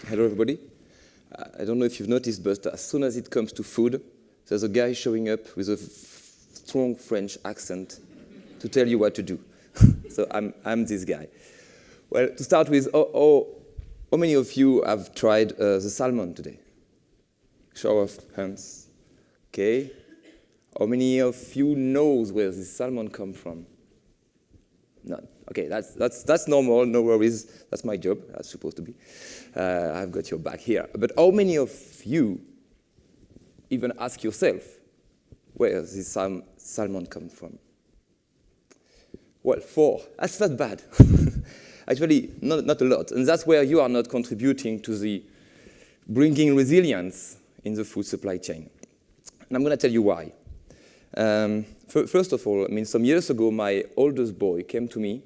Hello, everybody. I don't know if you've noticed, but as soon as it comes to food, there's a guy showing up with a strong French accent to tell you what to do. So I'm this guy. Well, to start with, how many of you have tried the salmon today? Show of hands. Okay. How many of you knows where this salmon come from? None. Okay, that's normal, no worries. That's my job, that's supposed to be. I've got your back here. But how many of you even ask yourself, where does this salmon come from? Well, 4. That's not bad. Actually, not a lot. And that's where you are not contributing to the bringing resilience in the food supply chain. And I'm going to tell you why. First of all, I mean, some years ago, my oldest boy came to me,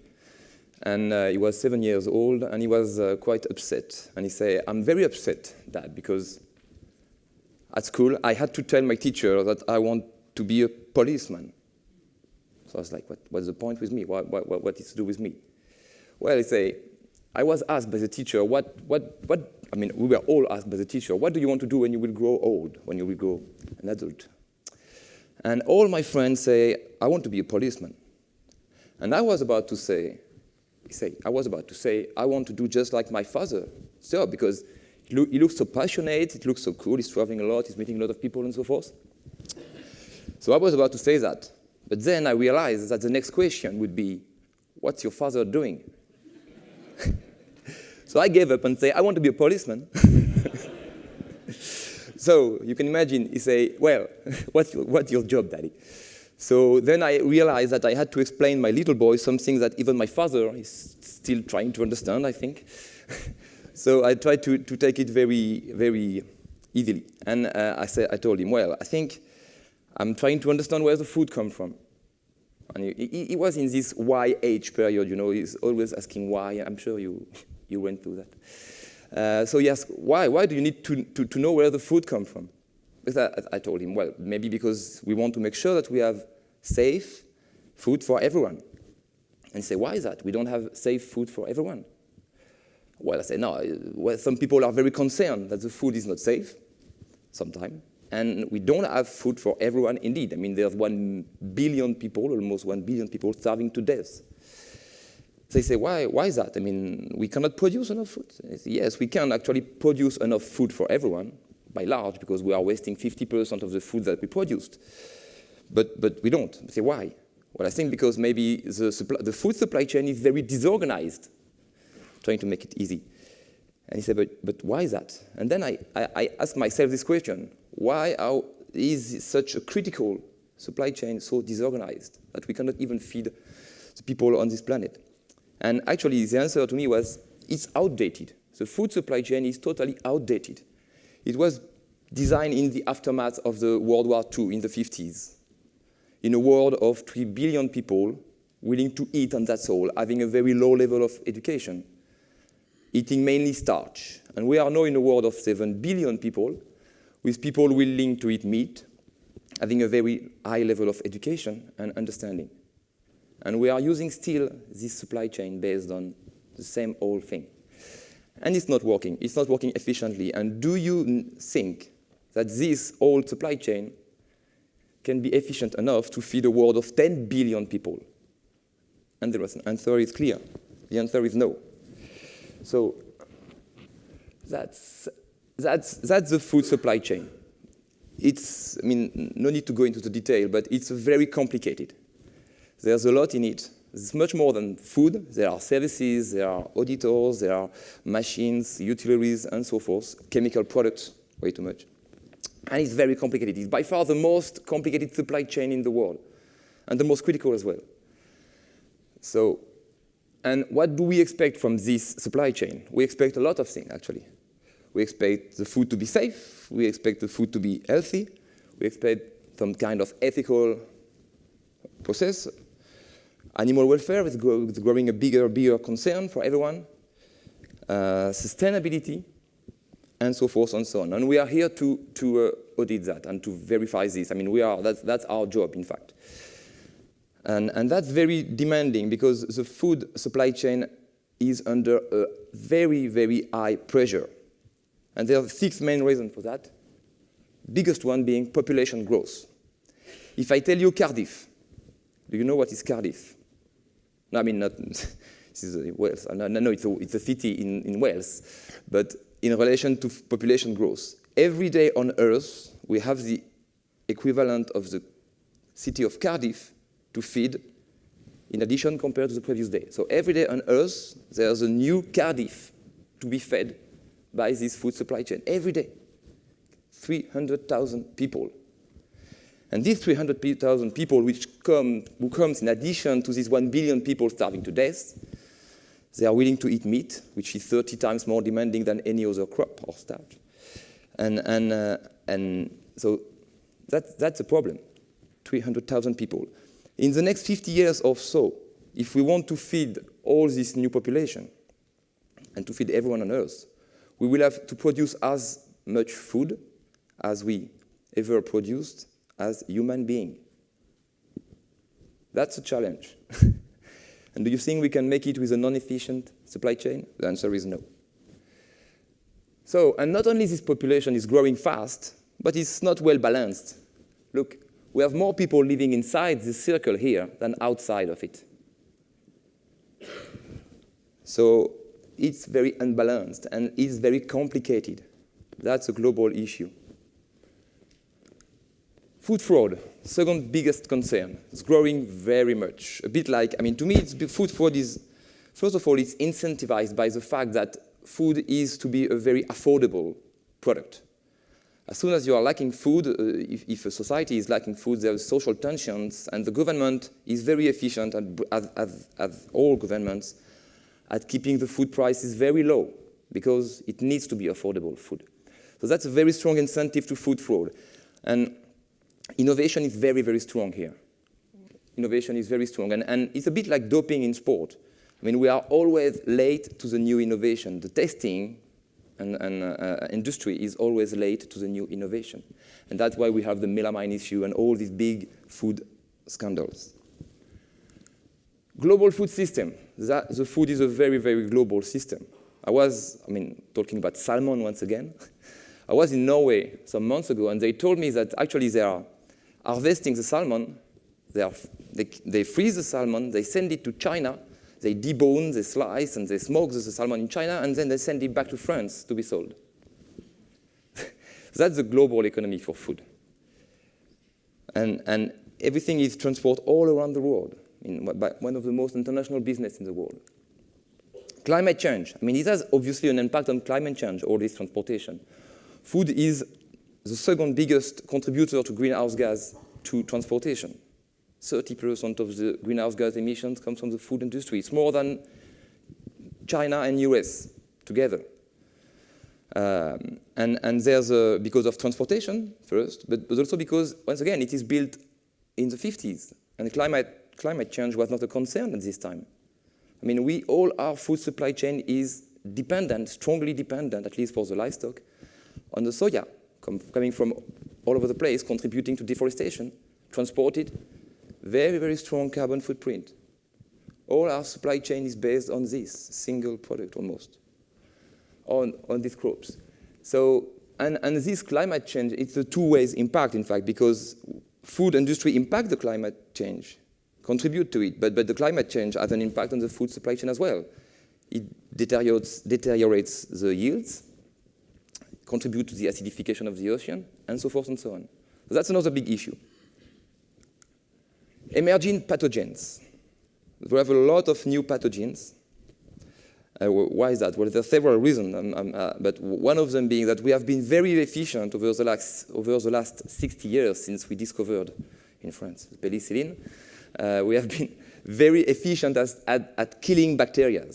and he was 7 years old, and he was quite upset. And he said, I'm very upset, Dad, because at school, I had to tell my teacher that I want to be a policeman. So I was like, what's the point with me? What is to do with me? Well, he said, I was asked by the teacher, I mean, we were all asked by the teacher, what do you want to do when you will grow old, when you will grow an adult? And all my friends say, I want to be a policeman. And I was about to say, I want to do just like my father. So, because he looks so passionate, it looks so cool, he's traveling a lot, he's meeting a lot of people and so forth. So I was about to say that. But then I realized that the next question would be, what's your father doing? So I gave up and said, I want to be a policeman. So you can imagine, he say, well, what's your job, Daddy? So then I realized that I had to explain my little boy something that even my father is still trying to understand, I think. So I tried to take it very, very easily. And I told him, well, I think I'm trying to understand where the food comes from. And he was in this why age period, you know, he's always asking why. I'm sure you went through that. So he asked, why do you need to know where the food comes from? Because I told him, well, maybe because we want to make sure that we have safe food for everyone. And he said, why is that? We don't have safe food for everyone. Well, I said, no, well, some people are very concerned that the food is not safe, sometimes. And we don't have food for everyone, indeed. I mean, there's 1 billion people, almost 1 billion people starving to death. They say, why is that? I mean, we cannot produce enough food. Say, yes, we can actually produce enough food for everyone, by large, because we are wasting 50% of the food that we produced. But we don't. They say, why? Well, I think because maybe the food supply chain is very disorganized, trying to make it easy. And he said, but why is that? And then I asked myself this question, why is such a critical supply chain so disorganized that we cannot even feed the people on this planet? And actually, the answer to me was, it's outdated. The food supply chain is totally outdated. It was designed in the aftermath of the World War II in the 50s, in a world of 3 billion people willing to eat, and that's all, having a very low level of education, eating mainly starch. And we are now in a world of 7 billion people, with people willing to eat meat, having a very high level of education and understanding. And we are using still this supply chain based on the same old thing. And it's not working. It's not working efficiently. And do you think that this old supply chain can be efficient enough to feed a world of 10 billion people? And the answer is clear. The answer is no. So that's the food supply chain. It's, I mean, no need to go into the detail, but it's very complicated. There's a lot in it. It's much more than food. There are services, there are auditors, there are machines, utilities, and so forth, chemical products, way too much. And it's very complicated. It's by far the most complicated supply chain in the world, and the most critical as well. So, and what do we expect from this supply chain? We expect a lot of things, actually. We expect the food to be safe. We expect the food to be healthy. We expect some kind of ethical process. Animal welfare is growing a bigger concern for everyone. Sustainability, and so forth and so on. And we are here to audit that and to verify this. I mean, that's our job, in fact. And that's very demanding because the food supply chain is under a very, very high pressure. And there are 6 main reasons for that. Biggest one being population growth. If I tell you Cardiff, do you know what is Cardiff? No, I mean, not, this is Wales. No, it's a city in Wales. But in relation to population growth, every day on Earth, we have the equivalent of the city of Cardiff to feed, in addition compared to the previous day. So every day on Earth, there's a new Cardiff to be fed by this food supply chain. Every day. 300,000 people. And these 300,000 people who comes in addition to these 1 billion people starving to death, they are willing to eat meat, which is 30 times more demanding than any other crop or starch. And so that's a problem, 300,000 people. In the next 50 years or so, if we want to feed all this new population and to feed everyone on Earth, we will have to produce as much food as we ever produced as human beings. That's a challenge. And do you think we can make it with a non-efficient supply chain? The answer is no. So, and not only this population is growing fast, but it's not well balanced. Look, we have more people living inside this circle here than outside of it. So it's very unbalanced and it's very complicated. That's a global issue. Food fraud, second biggest concern. It's growing very much. A bit like, I mean, to me, food fraud is, first of all, it's incentivized by the fact that food is to be a very affordable product. As soon as you are lacking food, if a society is lacking food, there are social tensions, and the government is very efficient, as all governments, at keeping the food prices very low, because it needs to be affordable food. So that's a very strong incentive to food fraud. And innovation is very, very strong here. Innovation is very strong, and it's a bit like doping in sport. I mean, we are always late to the new innovation. The testing and industry is always late to the new innovation. And that's why we have the melamine issue and all these big food scandals. Global food system. The food is a very, very global system. Talking about salmon once again. I was in Norway some months ago, and they told me that actually they are harvesting the salmon. They freeze the salmon, they send it to China, they debone, they slice, and they smoke the salmon in China, and then they send it back to France to be sold. That's the global economy for food. And everything is transported all around the world, by one of the most international business in the world. Climate change. I mean, it has obviously an impact on climate change, all this transportation. Food is the second biggest contributor to greenhouse gas to transportation. 30% of the greenhouse gas emissions comes from the food industry. It's more than China and US together. And there's because of transportation first, but also because, once again, it is built in the 50s. And climate change was not a concern at this time. I mean, all our food supply chain is dependent, strongly dependent, at least for the livestock, on the soya coming from all over the place, contributing to deforestation, transported, very, very strong carbon footprint. All our supply chain is based on this single product almost, on these crops. So, and this climate change, it's a two-way impact, in fact, because food industry impact the climate change, contribute to it, but the climate change has an impact on the food supply chain as well. It deteriorates the yields, contribute to the acidification of the ocean, and so forth and so on. So that's another big issue. Emerging pathogens. We have a lot of new pathogens. Why is that? Well, there are several reasons, but one of them being that we have been very efficient over the last 60 years since we discovered in France penicillin. We have been very efficient at killing bacteria.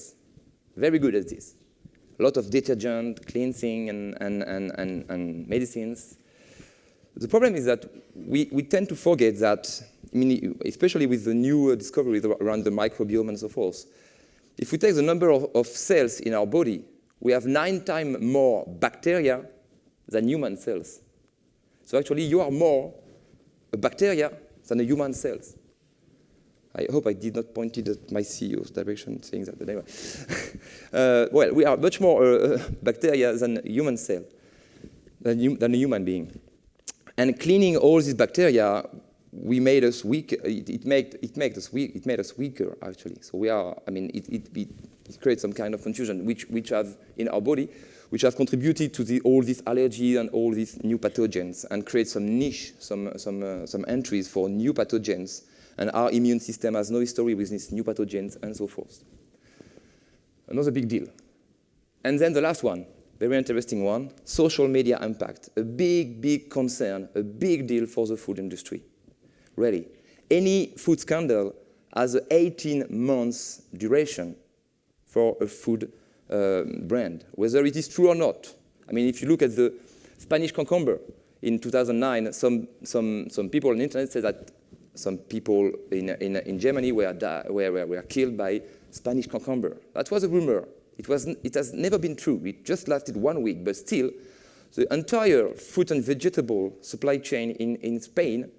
Very good at this. A lot of detergent, cleansing, and medicines. The problem is that we tend to forget that, I mean, especially with the new discoveries around the microbiome and so forth, if we take the number of cells in our body, we have 9 times more bacteria than human cells. So actually, you are more a bacteria than a human cells. I hope I did not point it at my CEO's direction saying that, but anyway. Well, we are much more bacteria than a human cell, than a human being. And cleaning all these bacteria, we made us weak. It made us weaker, actually. So we are, I mean, it creates some kind of confusion, which have in our body, which have contributed to all these allergies and all these new pathogens, and create some niche, some entries for new pathogens. And our immune system has no history with these new pathogens and so forth. Another big deal. And then the last one, very interesting one, social media impact. A big, big concern, a big deal for the food industry. Really. Any food scandal has an 18 months duration for a food brand, whether it is true or not. I mean, if you look at the Spanish cucumber in 2009, some people on the internet say that some people in Germany were killed by Spanish cucumber. That was a rumor. It has never been true. It just lasted 1 week, but still, the entire fruit and vegetable supply chain in Spain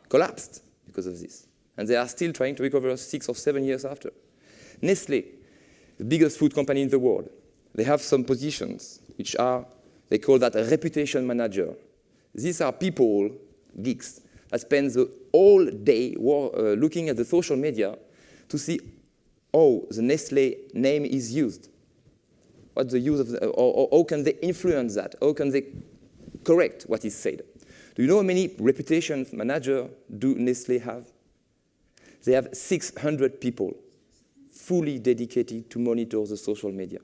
collapsed because of this. And they are still trying to recover 6 or 7 years after. Nestlé, the biggest food company in the world, they have some positions which are, they call that a reputation manager. These are people, geeks, that spend the whole day looking at the social media to see how the Nestlé name is used. What's the use of or how can they influence that? How can they correct what is said? Do you know how many reputation managers do Nestlé have? They have 600 people fully dedicated to monitor the social media.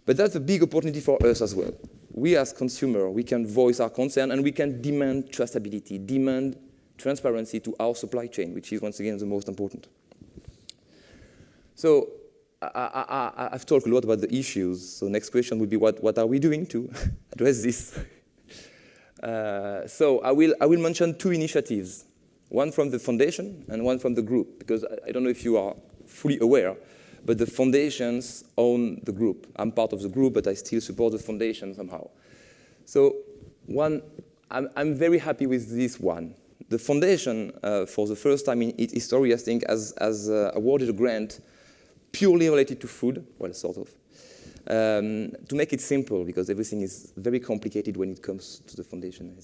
But that's a big opportunity for us as well. We as consumers, we can voice our concern and we can demand traceability, demand transparency to our supply chain, which is once again the most important. So I've talked a lot about the issues. So next question would be what are we doing to address this? So I will mention 2 initiatives, one from the foundation and one from the group, because I don't know if you are fully aware, but the foundations own the group. I'm part of the group, but I still support the foundation somehow. So I'm very happy with this one. The foundation, for the first time in its history, I think, has awarded a grant purely related to food, well, sort of, to make it simple, because everything is very complicated when it comes to the foundation.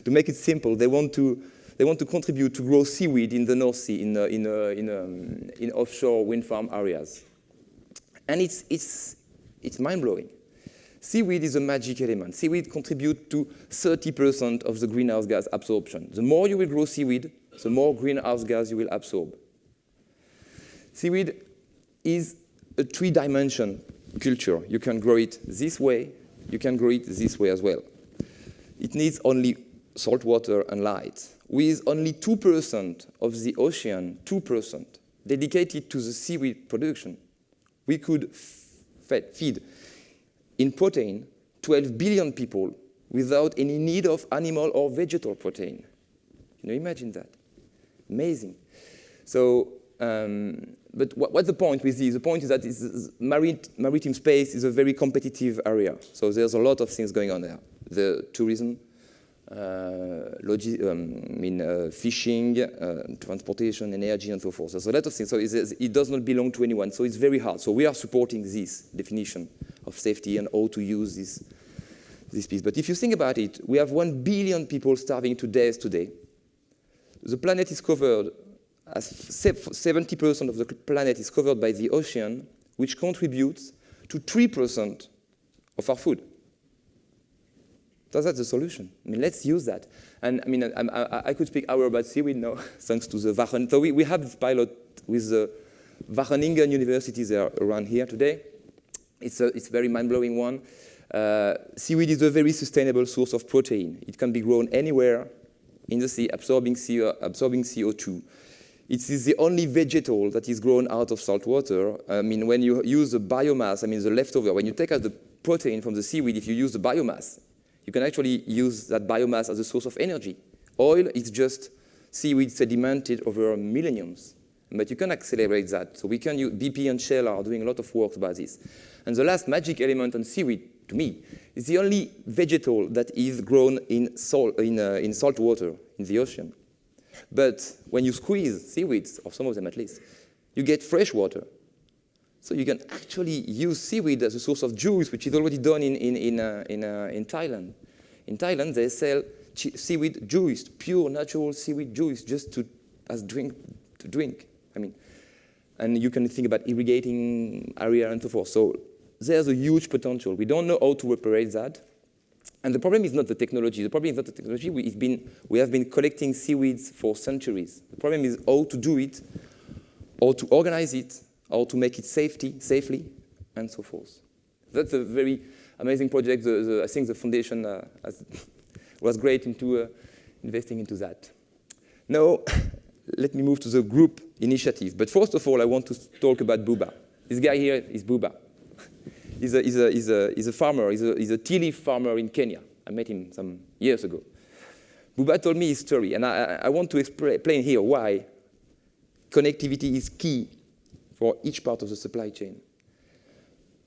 To make it simple, they want to contribute to grow seaweed in the North Sea, in offshore wind farm areas. And it's mind-blowing. Seaweed is a magic element. Seaweed contributes to 30% of the greenhouse gas absorption. The more you will grow seaweed, the more greenhouse gas you will absorb. Seaweed is a 3-dimension culture. You can grow it this way, you can grow it this way as well. It needs only salt water and light. With only 2% of the ocean, 2%, dedicated to the seaweed production, we could feed in protein 12 billion people without any need of animal or vegetal protein. Can you imagine that? Amazing. So, but what's the point with this? The point is that maritime space is a very competitive area. So there's a lot of things going on there. The tourism, fishing, transportation, energy, and so forth. There's a lot of things. So it does not belong to anyone. So it's very hard. So we are supporting this definition of safety and how to use this piece. But if you think about it, we have 1 billion people starving to death today. The planet is covered, 70% of the planet is covered by the ocean, which contributes to 3% of our food. That's the solution. I mean, let's use that. And I mean, I could speak hours about seaweed now, thanks to the Wageningen. So we have this pilot with the Wageningen University there around here today. It's a very mind-blowing one. Seaweed is a very sustainable source of protein. It can be grown anywhere in the sea, absorbing CO2. It is the only vegetable that is grown out of salt water. I mean, when you use the biomass, I mean, the leftover, when you take out the protein from the seaweed, if you use the biomass, you can actually use that biomass as a source of energy. Oil is just seaweed sedimented over millenniums, but you can accelerate that. So we can use, BP and Shell are doing a lot of work about this. And the last magic element on seaweed, to me, is the only vegetable that is grown in salt water, in the ocean. But when you squeeze seaweeds, or some of them at least, you get fresh water. So you can actually use seaweed as a source of juice, which is already done in Thailand. In Thailand, they sell seaweed juice, pure natural seaweed juice, just as drink. I mean, and you can think about irrigating area and so forth. So there's a huge potential. We don't know how to operate that. And the problem is not the technology. The problem is not the technology. We have been collecting seaweeds for centuries. The problem is how to do it, how to organize it, how to make it safely, and so forth. That's a very amazing project. I think the foundation was great into investing into that. Now, let me move to the group initiative. But first of all, I want to talk about Buba. This guy here is Buba. He's a farmer. He's a tea leaf farmer in Kenya. I met him some years ago. Buba told me his story, and I want to explain here why connectivity is key for each part of the supply chain.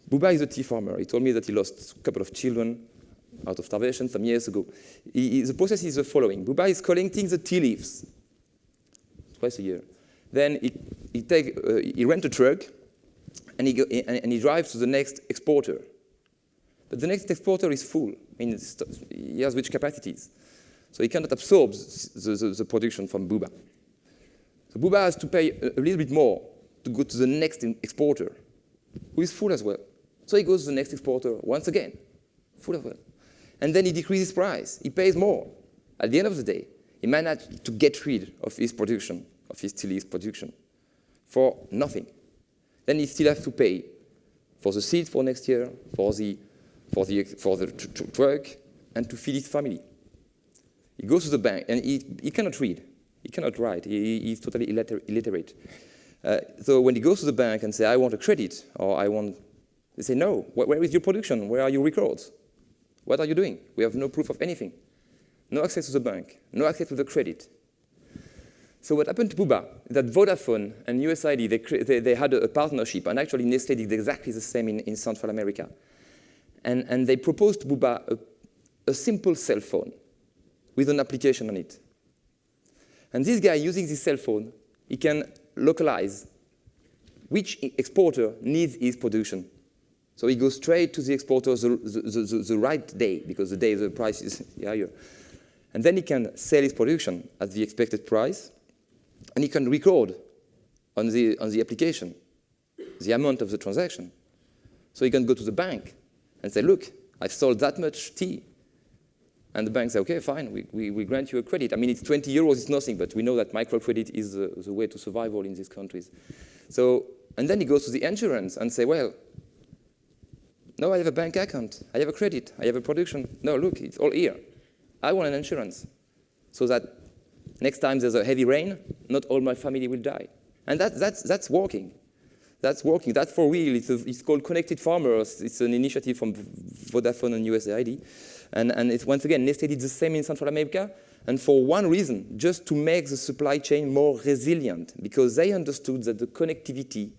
Buba is a tea farmer. He told me that he lost a couple of children out of starvation some years ago. The process is the following. Buba is collecting the tea leaves twice a year. Then he rents a truck, and he drives to the next exporter. But the next exporter is full. I mean, he has rich capacities. So he cannot absorb the production from Buba. So Buba has to pay a little bit more to go to the next exporter, who is full as well. So he goes to the next exporter once again, full as well. And then he decreases price. He pays more. At the end of the day, he managed to get rid of his production, of his tea leaf production, for nothing. Then he still has to pay for the seeds for next year, for the truck, and to feed his family. He goes to the bank, and he cannot read. He cannot write. He's totally illiterate. So when he goes to the bank and says, I want a credit, or they say, no, where is your production? Where are your records? What are you doing? We have no proof of anything. No access to the bank, no access to the credit. So what happened to Buba is that Vodafone and USAID, they had a partnership, and actually Nestlé did exactly the same in Central America. And they proposed to Buba a simple cell phone with an application on it. And this guy, using this cell phone, he can localize which exporter needs his production. So he goes straight to the exporter the right day, because the day the price is higher. And then he can sell his production at the expected price, and he can record on the application the amount of the transaction. So he can go to the bank and say, look, I've sold that much tea. And the bank says, okay, fine, we grant you a credit. I mean, it's 20 euros, it's nothing, but we know that microcredit is the way to survival in these countries. So, and then he goes to the insurance and say, well, no, I have a bank account, I have a credit, I have a production. No, look, it's all here. I want an insurance so that next time there's a heavy rain, not all my family will die. And that's working. That's working. That's for real. It's called Connected Farmers. It's an initiative from Vodafone and USAID. And it's, once again, Nestlé did the same in Central America, and for one reason, just to make the supply chain more resilient, because they understood that the connectivity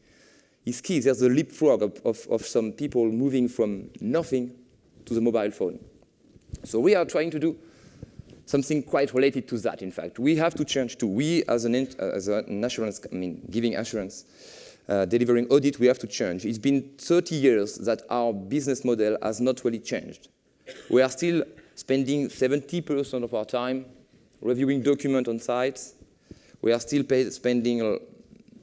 is key. There's a leapfrog of some people moving from nothing to the mobile phone. So we are trying to do something quite related to that, in fact. We have to change too. We, as an assurance, giving assurance, delivering audit, we have to change. It's been 30 years that our business model has not really changed. We are still spending 70% of our time reviewing documents on sites. We are still spending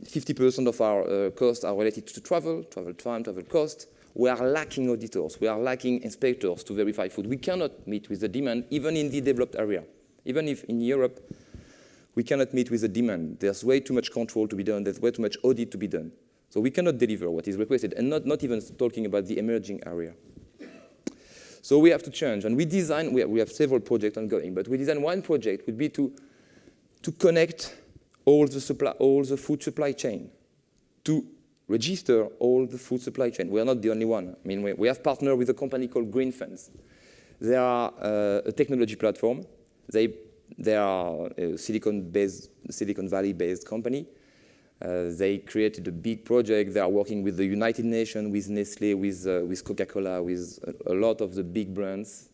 50% of our costs are related to travel time, travel cost. We are lacking auditors. We are lacking inspectors to verify food. We cannot meet with the demand, even in the developed area. Even if in Europe, we cannot meet with the demand. There's way too much control to be done. There's way too much audit to be done. So we cannot deliver what is requested, and not even talking about the emerging area. So we have to change, and we have several projects ongoing, but we design one project would be to connect all the food supply chain, to register all the food supply chain. We are not the only one. I mean, we have partnered with a company called Green Fence. They are a technology platform. They are a Silicon Valley-based company. They created a big project. They are working with the United Nations, with Nestlé, with Coca-Cola, with a lot of the big brands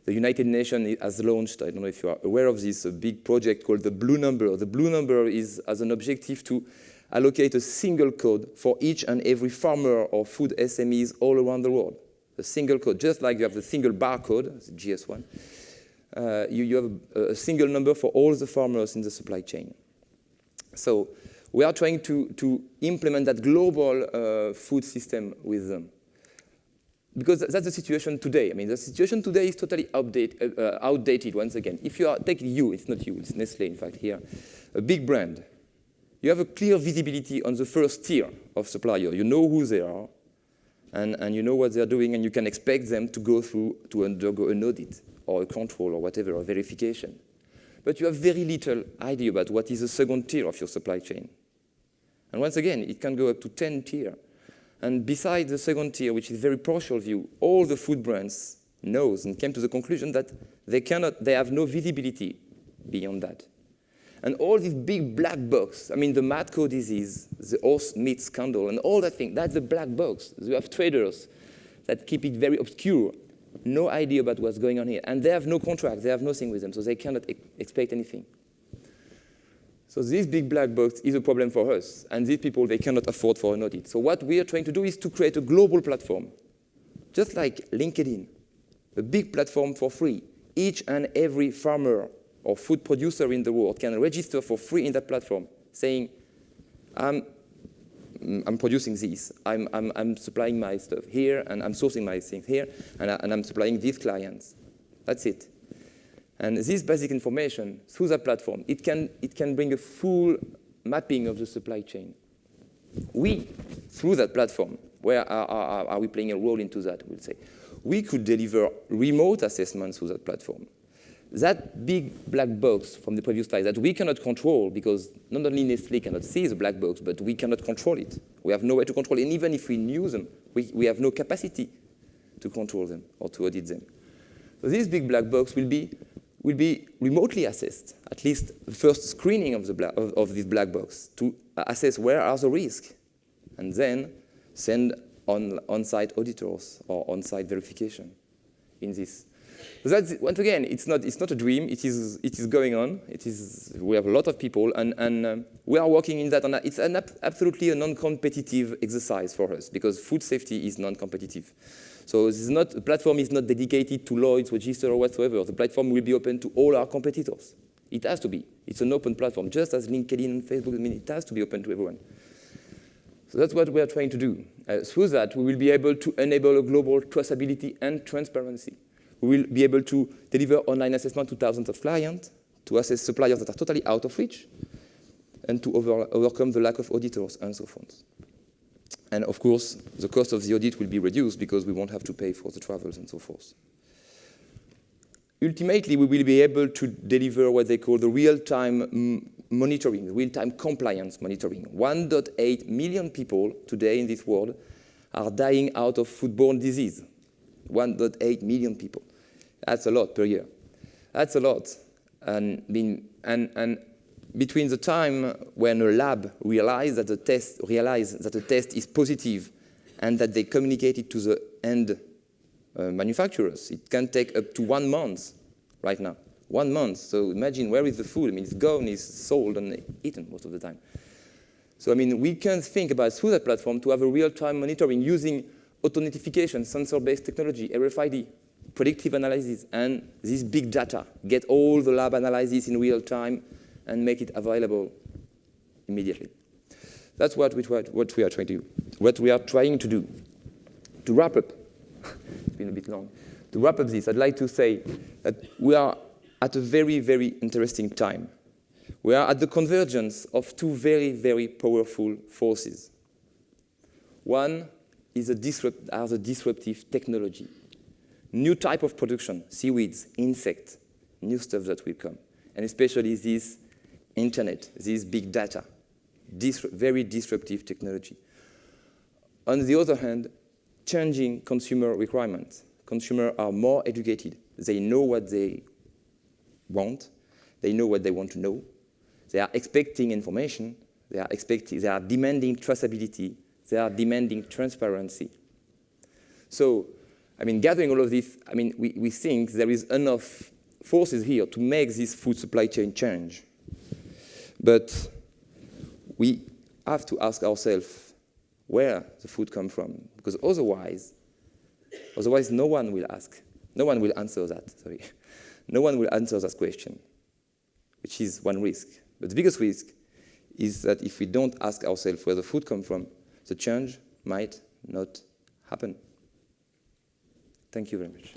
The United Nations has launched, I don't know if you are aware of this, a big project called the Blue Number. The Blue Number has an objective to allocate a single code for each and every farmer or food SMEs all around the world. A single code, just like you have the single barcode, the GS1. You have a single number for all the farmers in the supply chain. So we are trying to implement that global food system with them. Because that's the situation today. I mean, the situation today is totally outdated once again. If you are, take you, it's not you, it's Nestlé, in fact, here, a big brand. You have a clear visibility on the first tier of supplier. You know who they are, and you know what they're doing, and you can expect them to go through, to undergo an audit, or a control, or whatever, or verification. But you have very little idea about what is the second tier of your supply chain. And once again, it can go up to 10 tier. And besides the second tier, which is very partial view, all the food brands knows and came to the conclusion that they have no visibility beyond that. And all these big black box, I mean, the mad cow disease, the horse meat scandal, and all that thing, that's the black box. You have traders that keep it very obscure, no idea about what's going on here. And they have no contract, they have nothing with them, so they cannot expect anything. So this big black box is a problem for us, and these people, they cannot afford for an audit. So what we are trying to do is to create a global platform, just like LinkedIn, a big platform for free. Each and every farmer or food producer in the world can register for free in that platform, saying, I'm producing this, I'm supplying my stuff here, and I'm sourcing my things here, and I'm supplying these clients. That's it. And this basic information, through that platform, it can bring a full mapping of the supply chain. We, through that platform, where are we playing a role into that, we'll say, we could deliver remote assessments through that platform. That big black box from the previous slide that we cannot control, because not only Nestlé cannot see the black box, but we cannot control it. We have no way to control it. And even if we knew them, we have no capacity to control them or to audit them. So this big black box will be remotely assessed, at least the first screening of this black box, to assess where are the risks, and then send on-site auditors or on-site verification in this. So that's, once again, it's not a dream, it is going on. We have a lot of people, and we are working in that, and it's absolutely a non-competitive exercise for us, because food safety is non-competitive. So the platform is not dedicated to Lloyd's register or whatsoever. The platform will be open to all our competitors. It has to be. It's an open platform, just as LinkedIn and Facebook. I mean, it has to be open to everyone. So that's what we are trying to do. Through that, we will be able to enable a global traceability and transparency. We will be able to deliver online assessment to thousands of clients, to assess suppliers that are totally out of reach, and to overcome the lack of auditors and so forth. And of course, the cost of the audit will be reduced because we won't have to pay for the travels and so forth. Ultimately, we will be able to deliver what they call the real-time monitoring, real-time compliance monitoring. 1.8 million people today in this world are dying out of foodborne disease. 1.8 million people. That's a lot per year. That's a lot. And between the time when a lab realizes that the test is positive and that they communicate it to the end manufacturers, it can take up to 1 month right now. 1 month. So imagine, where is the food? I mean, it's gone, it's sold and eaten most of the time. So I mean, we can think about, through that platform, to have a real-time monitoring using auto-notification, sensor-based technology, RFID, predictive analysis, and this big data. Get all the lab analysis in real time and make it available immediately. That's what we are trying to do. What we are trying to do. To wrap up, it's been a bit long. To wrap up this, I'd like to say that we are at a very, very interesting time. We are at the convergence of two very, very powerful forces. One is the disruptive technology. New type of production, seaweeds, insects, new stuff that will come. And especially this internet, this big data, very disruptive technology. On the other hand, changing consumer requirements. Consumers are more educated. They know what they want. They know what they want to know. They are expecting information. They are demanding traceability. They are demanding transparency. So I mean, gathering all of this, I mean, we think there is enough forces here to make this food supply chain change. But we have to ask ourselves where the food comes from, because otherwise no one will ask. No one will answer that, sorry. No one will answer that question, which is one risk. But the biggest risk is that if we don't ask ourselves where the food comes from, the change might not happen. Thank you very much.